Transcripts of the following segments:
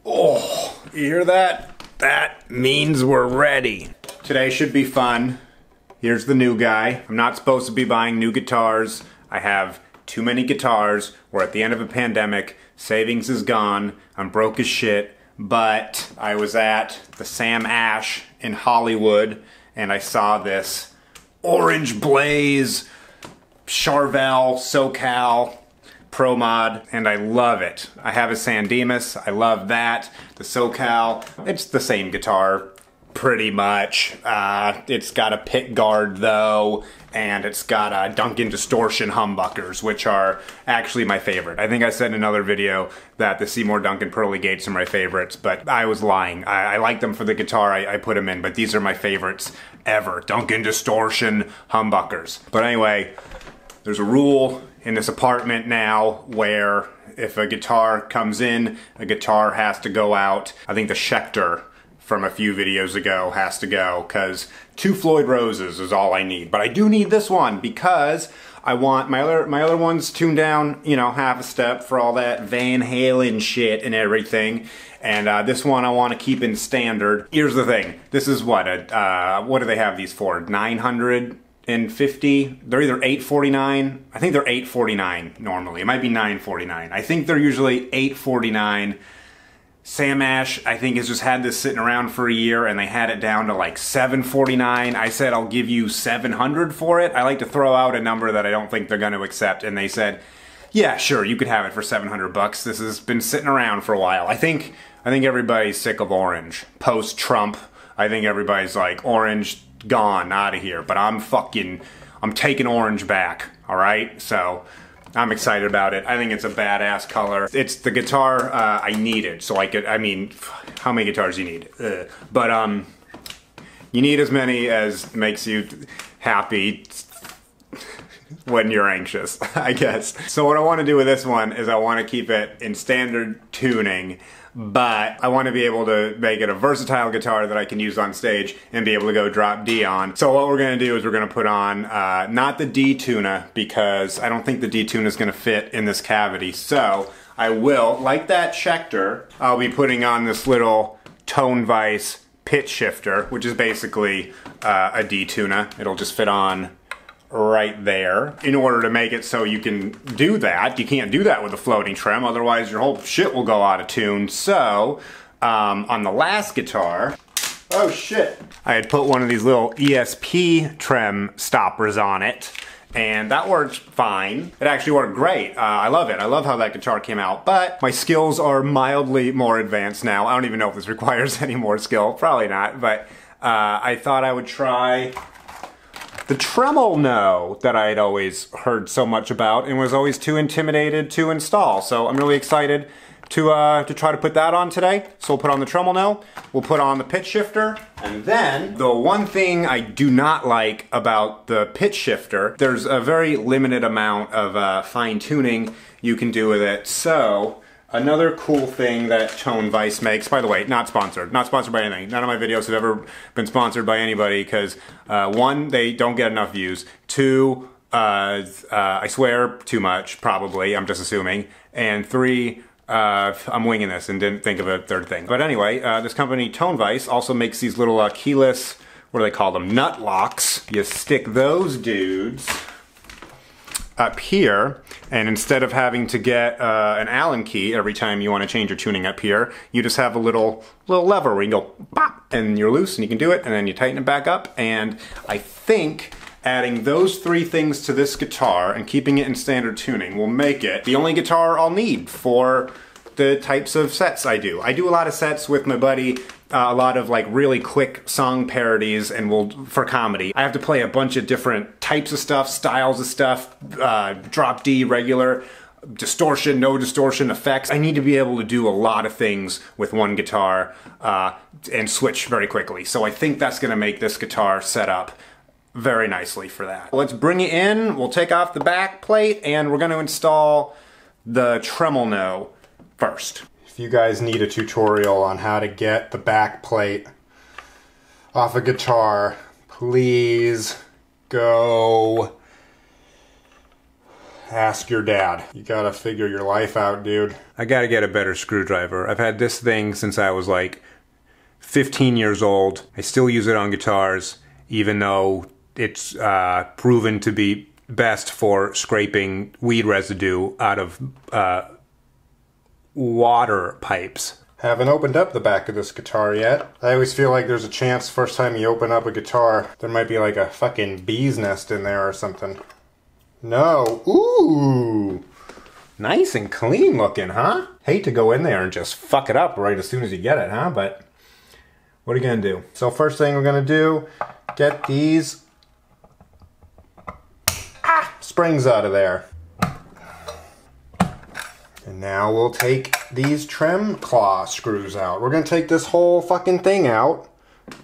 Oh, you hear that? That means we're ready. Today should be fun. Here's the new guy. I'm not supposed to be buying new guitars. I have too many guitars. We're at the end of a pandemic. Savings is gone. I'm broke as shit. But I was at the Sam Ash in Hollywood and I saw this Orange Blaze Charvel SoCal Pro Mod, and I love it. I have a San Dimas, I love that. The SoCal, it's the same guitar, pretty much. It's got a pick guard though, and it's got a Duncan distortion humbuckers, which are actually my favorite. I think I said in another video that the Seymour Duncan Pearly Gates are my favorites, but I was lying. I like them for the guitar, I put them in, but these are my favorites ever. Duncan distortion humbuckers. But anyway, there's a rule in this apartment now where if a guitar comes in, a guitar has to go out. I think the Schecter from a few videos ago has to go, because 2 Floyd Roses is all I need. But I do need this one because I want my other ones tuned down, you know, half a step for all that Van Halen shit and everything. And this one I want to keep in standard. Here's the thing. This is what do they have these for? 950? They're either $849. I think they're $849 normally. It might be $949. I think they're usually $849. Sam Ash, I think, has just had this sitting around for a year and they had it down to like $749. I said, I'll give you $700 for it. I like to throw out a number that I don't think they're going to accept, and they said, yeah, sure, you could have it for $700. This has been sitting around for a while. I think everybody's sick of orange. Post-Trump, I think everybody's like, orange, gone, out of here. But I'm taking orange back, all right? So I'm excited about it. I think it's a badass color. It's the guitar I needed, so I mean, how many guitars do you need? But you need as many as makes you happy when you're anxious, I guess. So what I want to do with this one is I want to keep it in standard tuning, but I want to be able to make it a versatile guitar that I can use on stage and be able to go drop D on. So what we're going to do is we're going to put on, not the D tuner, because I don't think the D tuner is going to fit in this cavity. So I will, like that Schecter, I'll be putting on this little tone Vise pitch shifter, which is basically a D tuner. It'll just fit on right there. In order to make it so you can do that, you can't do that with a floating trem, otherwise your whole shit will go out of tune. So, on the last guitar, oh shit, I had put one of these little ESP trem stoppers on it, and that worked fine. It actually worked great. I love it. I love how that guitar came out, but my skills are mildly more advanced now. I don't even know if this requires any more skill. Probably not, but I thought I would try the Tremel-No that I had always heard so much about and was always too intimidated to install. So I'm really excited to try to put that on today. So we'll put on the Tremel-No, we'll put on the pitch shifter, and then the one thing I do not like about the pitch shifter, there's a very limited amount of fine tuning you can do with it. So another cool thing that Tone Vise makes, by the way, not sponsored by anything. None of my videos have ever been sponsored by anybody because, one, they don't get enough views. Two, I swear too much, probably, I'm just assuming. And three, I'm winging this and didn't think of a third thing. But anyway, this company, Tone Vise, also makes these little keyless, what do they call them, nut locks. You stick those dudes up here, and instead of having to get an Allen key every time you want to change your tuning up here, you just have a little lever where you go pop and you're loose and you can do it, and then you tighten it back up. And I think adding those 3 things to this guitar and keeping it in standard tuning will make it the only guitar I'll need for the types of sets I do. I do a lot of sets with my buddy, a lot of like really quick song parodies, and for comedy. I have to play a bunch of different types of stuff, styles of stuff, drop D, regular, distortion, no distortion, effects. I need to be able to do a lot of things with one guitar and switch very quickly. So I think that's gonna make this guitar set up very nicely for that. Let's bring it in, we'll take off the back plate, and we're gonna install the Tremel-No first. If you guys need a tutorial on how to get the back plate off a guitar, please go Ask your dad. You gotta figure your life out, dude. I gotta get a better screwdriver. I've had this thing since I was like 15 years old. I still use it on guitars, even though it's proven to be best for scraping weed residue out of water pipes. Haven't opened up the back of this guitar yet. I always feel like there's a chance first time you open up a guitar, there might be like a fucking bee's nest in there or something. No. Ooh. Nice and clean looking, huh? Hate to go in there and just fuck it up right as soon as you get it, huh? But what are you gonna do? So first thing we're gonna do, get these springs out of there. And now we'll take these trem claw screws out. We're gonna take this whole fucking thing out,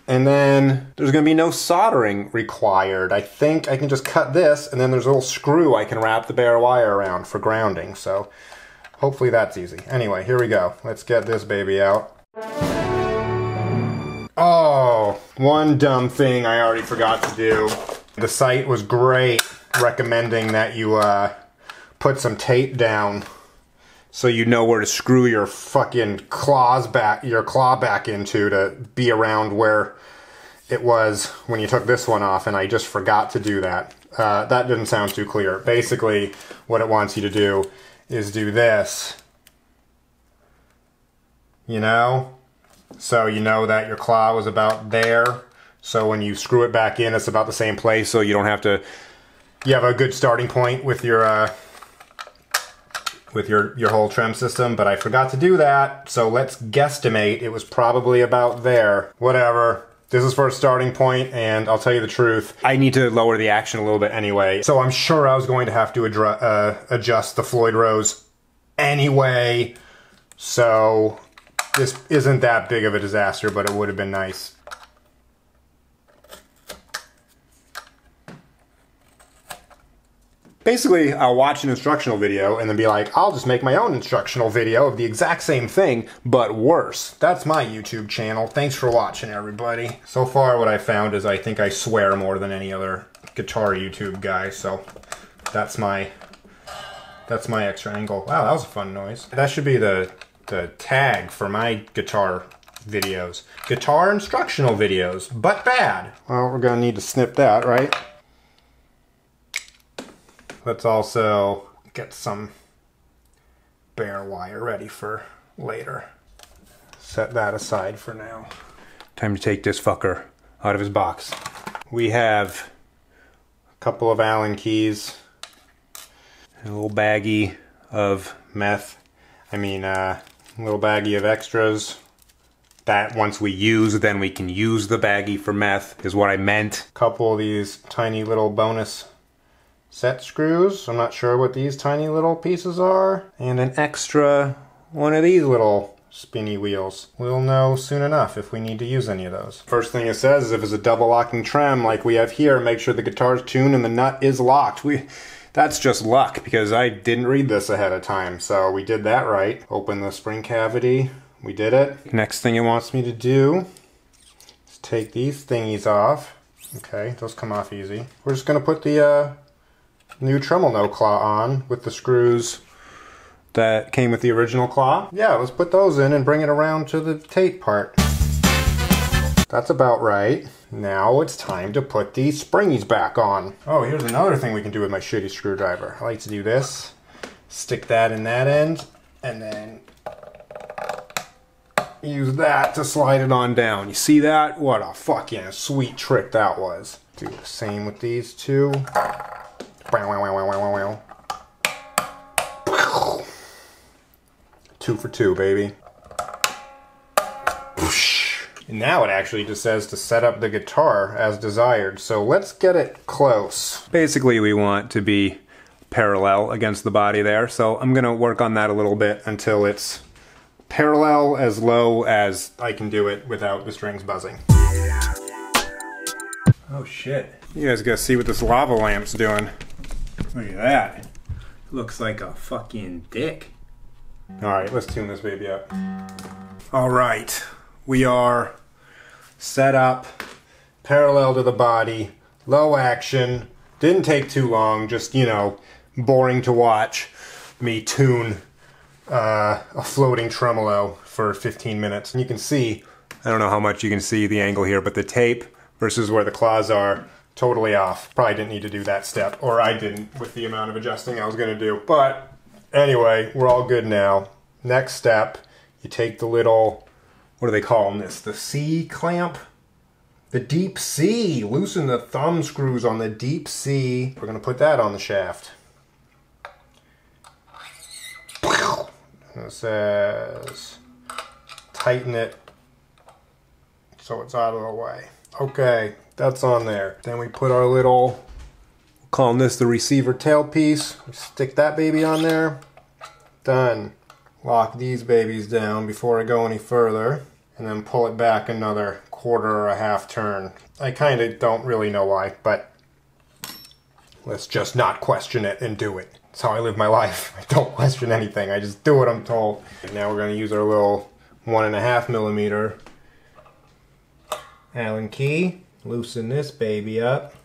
and then there's gonna be no soldering required. I think I can just cut this, and then there's a little screw I can wrap the bare wire around for grounding. So hopefully that's easy. Anyway, here we go. Let's get this baby out. Oh, one dumb thing I already forgot to do. The site was great recommending that you put some tape down so you know where to screw your fucking claw back into to be around where it was when you took this one off, and I just forgot to do that. That didn't sound too clear. Basically, what it wants you to do is do this, you know? So you know that your claw was about there, so when you screw it back in, it's about the same place, so you don't have to, you have a good starting point with your whole trem system, but I forgot to do that, so let's guesstimate it was probably about there. Whatever. This is for a starting point, and I'll tell you the truth, I need to lower the action a little bit anyway, so I'm sure I was going to have to adjust the Floyd Rose anyway, so this isn't that big of a disaster, but it would have been nice. Basically, I'll watch an instructional video and then be like, I'll just make my own instructional video of the exact same thing, but worse. That's my YouTube channel. Thanks for watching, everybody. So far, what I found is I think I swear more than any other guitar YouTube guy, so that's my extra angle. Wow, that was a fun noise. That should be the tag for my guitar videos. Guitar instructional videos, but bad. Well, we're gonna need to snip that, right? Let's also get some bare wire ready for later. Set that aside for now. Time to take this fucker out of his box. We have a couple of Allen keys, a little baggie of meth. I mean, a little baggie of extras. That once we use, then we can use the baggie for meth, is what I meant. A couple of these tiny little bonus set screws. I'm not sure what these tiny little pieces are. And an extra one of these little spinny wheels. We'll know soon enough if we need to use any of those. First thing it says is if it's a double locking trem like we have here, make sure the guitar's tuned and the nut is locked. That's just luck because I didn't read this ahead of time, so we did that right. Open the spring cavity. We did it. Next thing it wants me to do is take these thingies off. Okay, those come off easy. We're just gonna put the new Tremel-No claw on with the screws that came with the original claw. Yeah, let's put those in and bring it around to the tape part. That's about right. Now it's time to put these springies back on. Oh, here's another thing we can do with my shitty screwdriver. I like to do this, stick that in that end, and then use that to slide it on down. You see that? What a fucking sweet trick that was. Do the same with these two. 2 for 2, baby. And now it actually just says to set up the guitar as desired. So let's get it close. Basically, we want to be parallel against the body there. So I'm gonna work on that a little bit until it's parallel as low as I can do it without the strings buzzing. Oh shit. You guys gotta see what this lava lamp's doing. Look at that. Looks like a fucking dick. Alright, let's tune this baby up. Alright, we are set up parallel to the body, low action. Didn't take too long, just, you know, boring to watch me tune a floating tremolo for 15 minutes. And you can see, I don't know how much you can see the angle here, but the tape versus where the claws are, totally off. Probably didn't need to do that step, or I didn't with the amount of adjusting I was gonna do. But anyway, we're all good now. Next step, you take the little, what do they call this? The C clamp? The deep C. Loosen the thumb screws on the deep C. We're gonna put that on the shaft. It says, tighten it so it's out of the way. Okay, that's on there. Then we put our little, calling this the receiver tailpiece. We stick that baby on there. Done. Lock these babies down before I go any further, and then pull it back another quarter or a half turn. I kind of don't really know why, but let's just not question it and do it. That's how I live my life. I don't question anything. I just do what I'm told. And now we're going to use our little 1.5 millimeter Allen key. Loosen this baby up.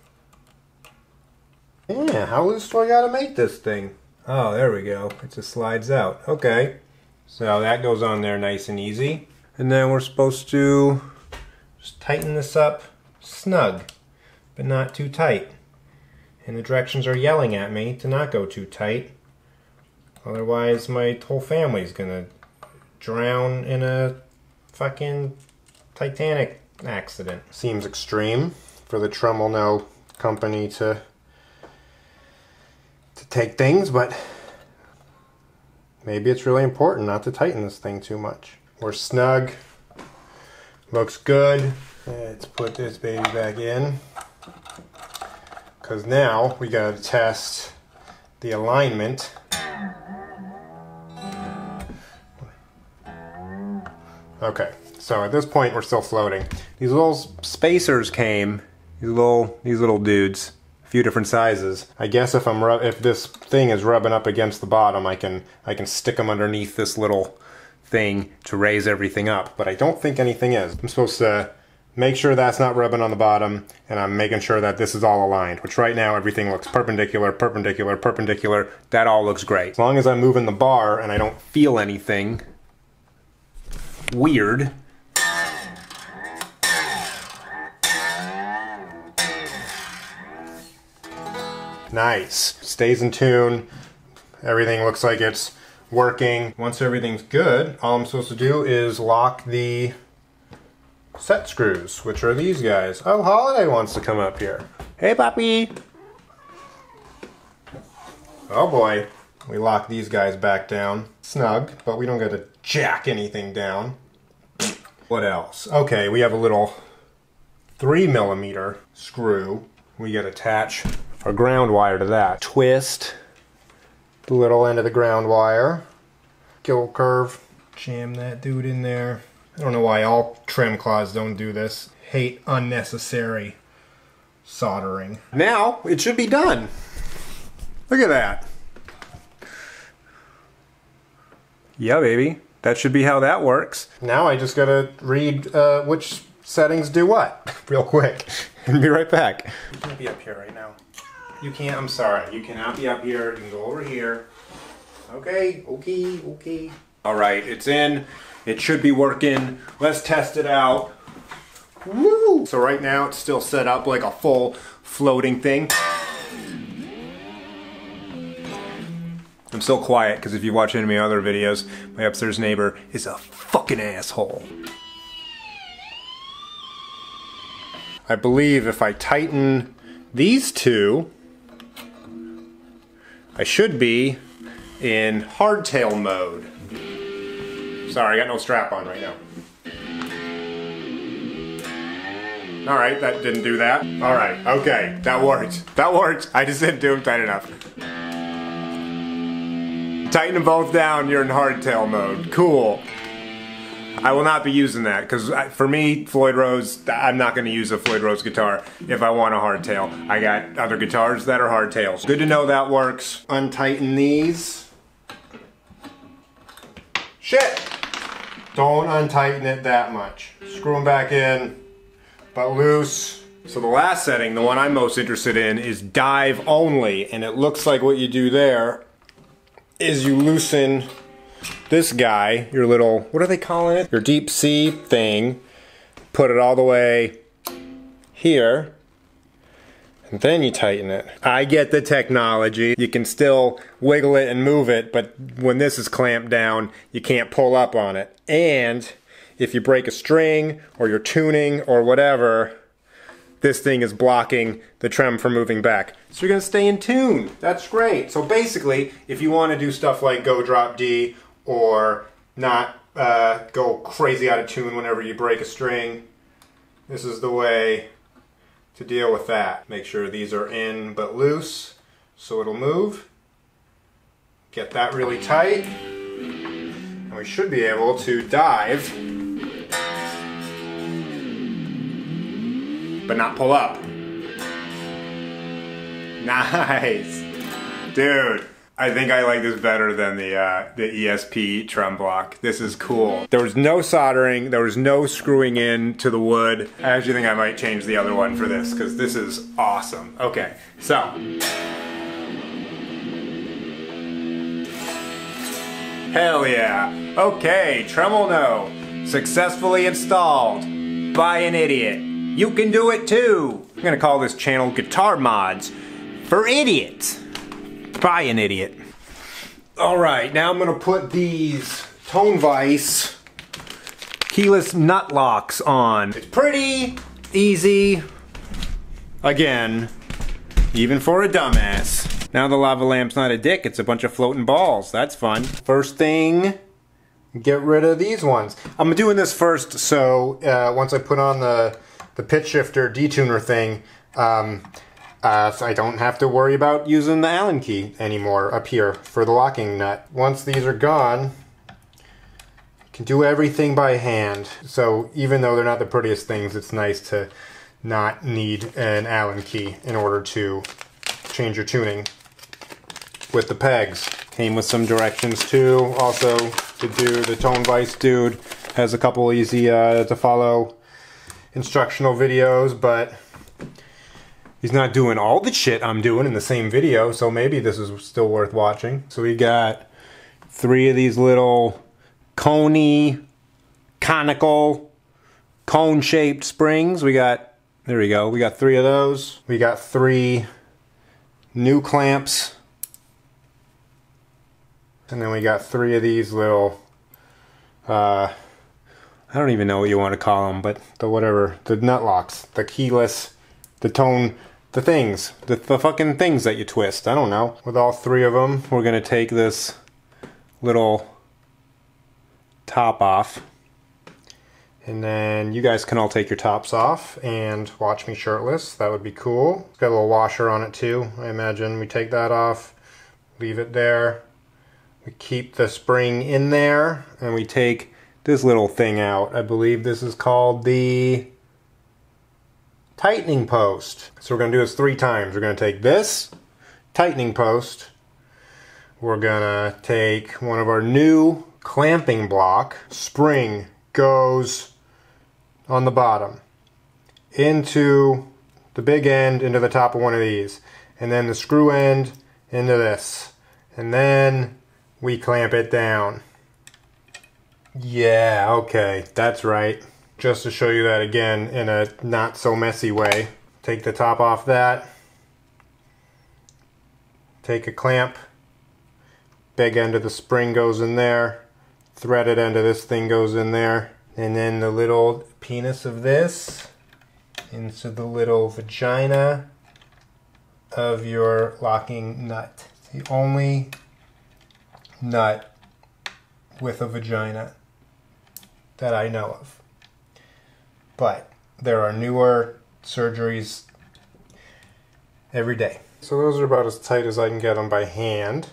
Yeah, how loose do I got to make this thing? Oh, there we go. It just slides out. Okay. So that goes on there nice and easy. And then we're supposed to just tighten this up snug, but not too tight. And the directions are yelling at me to not go too tight. Otherwise my whole family's gonna drown in a fucking Titanic accident. Seems extreme for the Tremel-No company to take things, but maybe it's really important not to tighten this thing too much. We're snug. Looks good. Let's put this baby back in, because now we gotta test the alignment. Okay, so at this point we're still floating. These little spacers came, these little dudes, a few different sizes. I guess if this thing is rubbing up against the bottom, I can stick them underneath this little thing to raise everything up, but I don't think anything is. I'm supposed to make sure that's not rubbing on the bottom, and I'm making sure that this is all aligned, which right now everything looks perpendicular, perpendicular, perpendicular. That all looks great. As long as I'm moving the bar and I don't feel anything weird. Nice. Stays in tune. Everything looks like it's working. Once everything's good, all I'm supposed to do is lock the set screws, which are these guys. Oh, Holiday wants to come up here. Hey, puppy. Oh boy. We lock these guys back down. Snug, but we don't get to jack anything down. What else? Okay, we have a little 3 millimeter screw. We gotta attach our ground wire to that. Twist the little end of the ground wire. Gill curve. Jam that dude in there. I don't know why all trim claws don't do this. Hate unnecessary soldering. Now it should be done. Look at that. Yeah, baby. That should be how that works. Now I just gotta read which settings do what real quick. And be right back. You can't be up here right now. You can't, I'm sorry. You cannot be up here. You can go over here. Okay, okay. All right, it's in. It should be working. Let's test it out. Woo! So right now it's still set up like a full floating thing. I'm still quiet because if you watch any of my other videos, my upstairs neighbor is a fucking asshole. I believe if I tighten these two, I should be in hardtail mode. Sorry, I got no strap on right now. Alright, that didn't do that. Alright, okay, that worked. That worked. I just didn't do them tight enough. Tighten them both down, you're in hardtail mode. Cool. I will not be using that, because for me, Floyd Rose, I'm not going to use a Floyd Rose guitar if I want a hardtail. I got other guitars that are hardtails. Good to know that works. Untighten these. Shit! Don't untighten it that much. Screw them back in, but loose. So the last setting, the one I'm most interested in, is dive only, and it looks like what you do there is you loosen this guy, your little, what are they calling it? Your deep sea thing, put it all the way here, and then you tighten it. I get the technology. You can still wiggle it and move it, but when this is clamped down, you can't pull up on it. And if you break a string, or you're tuning, or whatever, this thing is blocking the trem from moving back. So you're gonna stay in tune. That's great. So basically, if you wanna do stuff like go drop D, or not go crazy out of tune whenever you break a string, this is the way to deal with that. Make sure these are in but loose so it'll move. Get that really tight, and we should be able to dive but not pull up. Nice. Dude, I think I like this better than the ESP trem block. This is cool. There was no soldering, there was no screwing in to the wood. I actually think I might change the other one for this, because this is awesome. Okay, so. Hell yeah. Okay, Tremel-No, successfully installed by an idiot. You can do it too. I'm gonna call this channel Guitar Mods for Idiots by an idiot. All right, now I'm gonna put these Tone Vise keyless nut locks on. It's pretty easy, again, even for a dumbass. Now the lava lamp's not a dick, it's a bunch of floating balls. That's fun. First thing, get rid of these ones. I'm doing this first so once I put on the pitch shifter detuner thing, so I don't have to worry about using the Allen key anymore up here for the locking nut. Once these are gone, you can do everything by hand. So even though they're not the prettiest things, it's nice to not need an Allen key in order to change your tuning with the pegs. Came with some directions too. Also to do the Tone Vise dude has a couple easy to follow instructional videos, but he's not doing all the shit I'm doing in the same video, so maybe this is still worth watching. So we got 3 of these little conical, cone-shaped springs. There we go, we got 3 of those. We got 3 new clamps. And then we got 3 of these little, I don't even know what you want to call them, but the nut locks, the keyless, the tone, the things, the fucking things that you twist. I don't know. With all 3 of them, we're gonna take this little top off, and then you guys can all take your tops off and watch me shirtless. That would be cool. It's got a little washer on it too, I imagine. We take that off, leave it there. We keep the spring in there, and we take this little thing out. I believe this is called the tightening post. So we're gonna do this 3 times. We're gonna take this tightening post. We're gonna take one of our new clamping block. Spring goes on the bottom into the big end, into the top of one of these, and then the screw end into this, and then we clamp it down. Yeah, okay, that's right. Just to show you that again in a not so messy way. Take the top off that. Take a clamp. Big end of the spring goes in there. Threaded end of this thing goes in there. And then the little penis of this into the little vagina of your locking nut. It's the only nut with a vagina that I know of. But there are newer surgeries every day. So those are about as tight as I can get them by hand.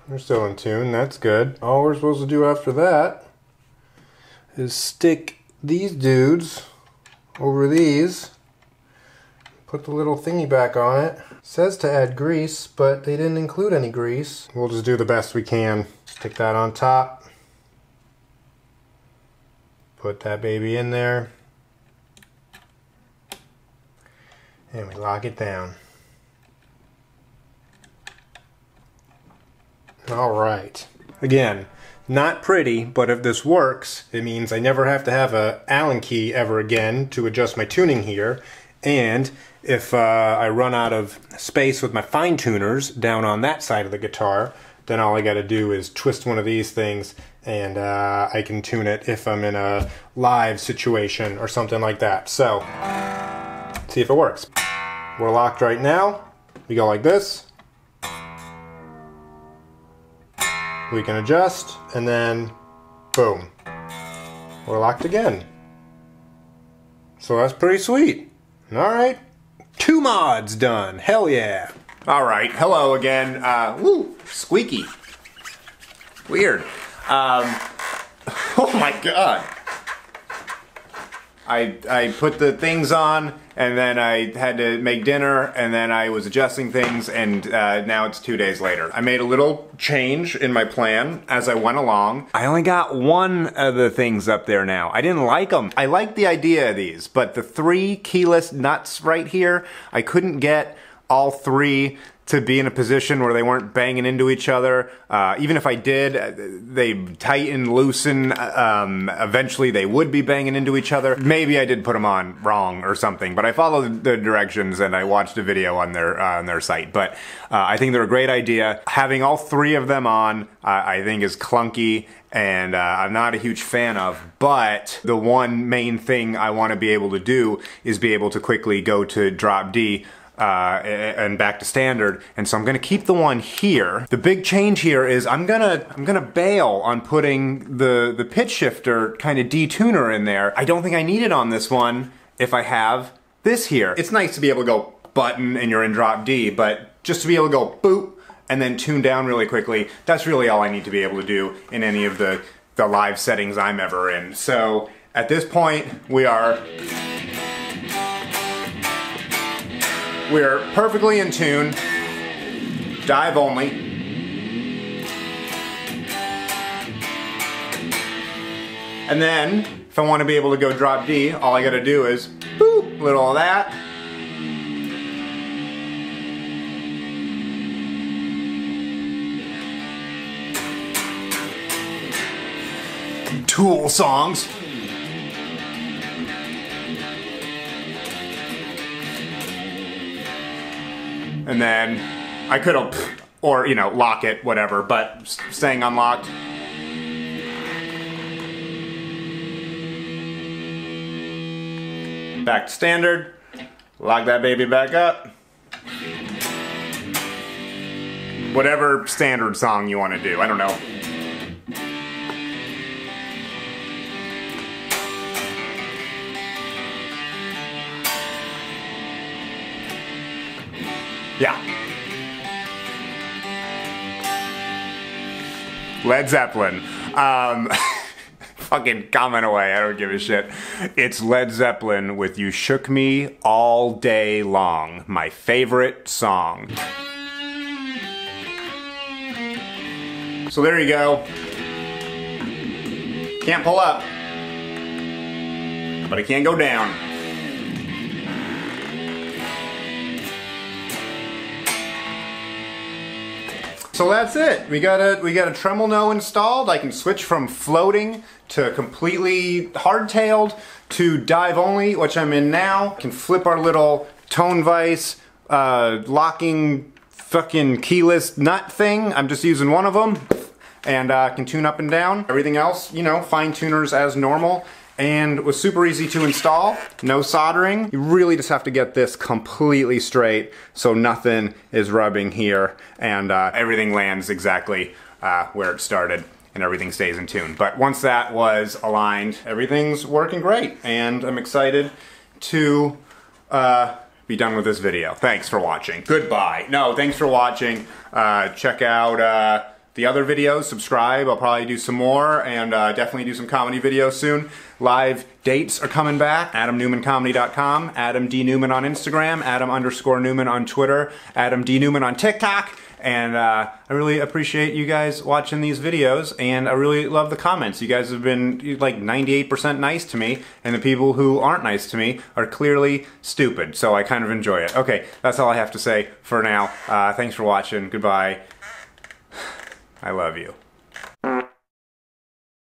They're still in tune, that's good. All we're supposed to do after that is stick these dudes over these, put the little thingy back on it. It says to add grease, but they didn't include any grease. We'll just do the best we can. Stick that on top. Put that baby in there. And we lock it down. All right. Again, not pretty, but if this works, it means I never have to have an Allen key ever again to adjust my tuning here. And if I run out of space with my fine tuners down on that side of the guitar, then all I got to do is twist one of these things and I can tune it if I'm in a live situation or something like that. So, see if it works. We're locked right now. We go like this. We can adjust, and then boom. We're locked again. So that's pretty sweet. Alright. 2 mods done. Hell yeah. Alright, hello again. Woo, squeaky. Weird. Oh my god. I put the things on, and then I had to make dinner, and then I was adjusting things, and now it's 2 days later. I made a little change in my plan as I went along. I only got one of the things up there now. I didn't like them. I liked the idea of these, but the 3 keyless nuts right here, I couldn't get all 3 to be in a position where they weren't banging into each other. Even if I did, they tighten, loosen, eventually they would be banging into each other. Maybe I did put them on wrong or something, but I followed the directions and I watched a video on their site. But I think they're a great idea. Having all 3 of them on, I think is clunky, and I'm not a huge fan of, but the one main thing I want to be able to do is be able to quickly go to drop D and back to standard, and so I'm gonna keep the one here. The big change here is I'm gonna bail on putting the pitch shifter kind of detuner in there. I don't think I need it on this one if I have this here. It's nice to be able to go button and you're in drop D, but just to be able to go boop and then tune down really quickly, that's really all I need to be able to do in any of the live settings I'm ever in. So at this point, we're perfectly in tune, dive only. And then, if I want to be able to go drop D, all I gotta do is boop, a little of that. Tool songs. And then I could have, or you know, lock it, whatever, but staying unlocked. Back to standard. Lock that baby back up. Whatever standard song you want to do, I don't know. Yeah. Led Zeppelin. Fucking comment away, I don't give a shit. It's Led Zeppelin with You Shook Me All Day Long, my favorite song. So there you go. Can't pull up, but I can go down. So that's it. We got a Tremel-No installed. I can switch from floating to completely hardtailed to dive only, which I'm in now. I can flip our little tone vise locking fucking keyless nut thing. I'm just using one of them, and can tune up and down. Everything else, you know, fine tuners as normal. And it was super easy to install, no soldering. You really just have to get this completely straight so nothing is rubbing here, and everything lands exactly where it started and everything stays in tune. But once that was aligned, everything's working great, and I'm excited to be done with this video. Thanks for watching. Goodbye. No, thanks for watching. Check out the other videos, subscribe. I'll probably do some more, and definitely do some comedy videos soon. Live dates are coming back. AdamNewmanComedy.com, Adam D. Newman on Instagram, Adam_Newman on Twitter, Adam D. Newman on TikTok, And I really appreciate you guys watching these videos, and I really love the comments. You guys have been like 98% nice to me, and the people who aren't nice to me are clearly stupid, so I kind of enjoy it. Okay, that's all I have to say for now. Thanks for watching. Goodbye. I love you.